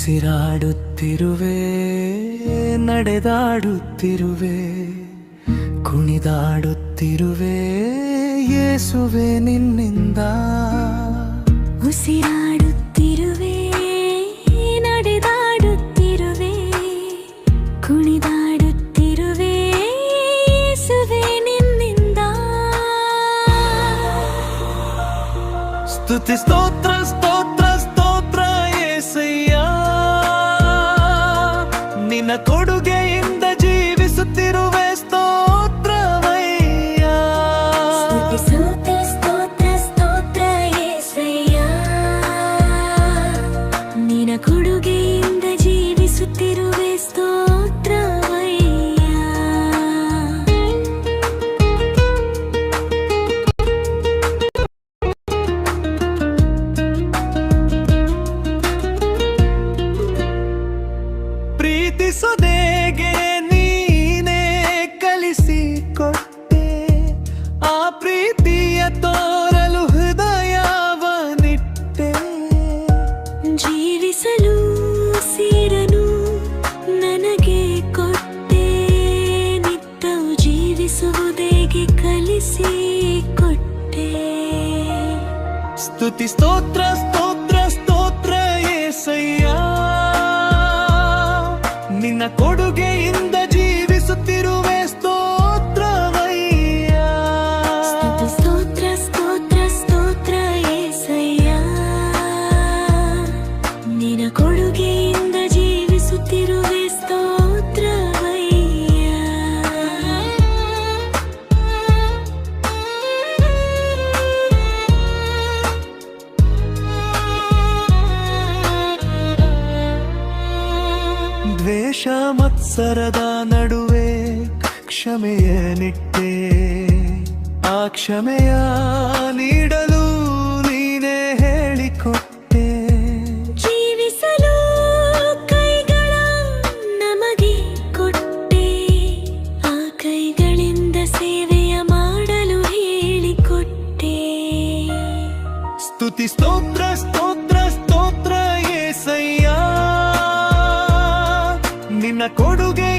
ಉಸಿರಾಡುತ್ತಿರುವೆ, ನಡೆದಾಡುತ್ತಿರುವೆ, ಕುಣಿದಾಡುತ್ತಿರುವೆ ಯೇಸುವೆ ನಿನ್ನಿಂದ. ಉಸಿರಾಡುತ್ತಿರುವೆ, ನಡೆದಾಡುತ್ತಿರುವೆ, ಕುಣಿದಾಡುತ್ತಿರುವೆ ಯೇಸುವೆ ನಿನ್ನಿಂದ. ಸ್ತುತಿ ಸ್ತೋತ್ರ ಸ್ತೋತ್ರ ಸ್ತೋತ್ರ ಯೇಸಯ್ಯ, ನಿನ್ನ ಕೊಡುಗೆಯಿಂದ ಜೀವಿಸುತ್ತಿರುವೆ ಸ್ತೋತ್ರವಯ್ಯ. ಸ್ತುತಿ ಸ್ತೋತ್ರ ಸ್ತೋತ್ರ ಸ್ತೋತ್ರ ಯೇಸಯ್ಯ, ನಿನ್ನ ಕೊಡುಗೆಯಿಂದ ಜೀವಿಸುತ್ತಿರುವೆ ಸ್ತೋತ್ರವಯ್ಯ. ಪ್ರೀತಿಸೋದೇಗೆ ನೀನೇ ಕಲಿಸಿಕೊಟ್ಟೆ, ಆ ಪ್ರೀತಿಯ ತೋರಲು ಹೃದಯವನಿಟ್ಟೆ. ಜೀವಿಸಲು ಸಿರನು ನನಗೆ ಕೊಟ್ಟೆ, ನಿತ್ಯವೂ ಜೀವಿಸುವುದೇಗೆ ಕಲಿಸಿಕೊಟ್ಟೆ. ಸ್ತುತಿ ಸ್ತೋತ್ರ ಸ್ತೋತ್ರ ಸ್ತೋತ್ರ ಯೇಸಯ್ಯ, ನಿನ್ನ ಕೊಡುಗೆಯಿಂದ ಜೀವಿಸುತ್ತಿರುವೆ ಸ್ತೋತ್ರವಯ್ಯ. ಸ್ತುತಿ ಸ್ತೋತ್ರ ಸ್ತೋತ್ರ ಸ್ತೋತ್ರ ಯೇಸಯ್ಯ, ನಿನ್ನ ಕೊಡುಗೆಯಿಂದ ಜೀವಿಸುತ್ತಿರುವೆ ಸ್ತೋತ್ರವಯ್ಯ. ದ್ವೇಷ ಮತ್ಸರದ ನಡುವೆ ಕ್ಷಮೆಯ ನಿಟ್ಟೆ, ಆ ಕ್ಷಮೆಯ ನೀಡಲು ನೀನೇ ಹೇಳಿಕೊಟ್ಟೆ. ಜೀವಿಸಲು ಕೈಗಳ ನಮಗೆ ಕೊಟ್ಟೆ, ಆ ಕೈಗಳಿಂದ ಸೇವೆಯ ಮಾಡಲು ಹೇಳಿಕೊಟ್ಟೆ. ಸ್ತುತಿ ಸ್ತೋತ್ರ ಸ್ತೋತ್ರ ಸ್ತೋತ್ರ ಯೇಸಯ್ಯ, ನಿನ್ನ ಕೊಡುಗೆ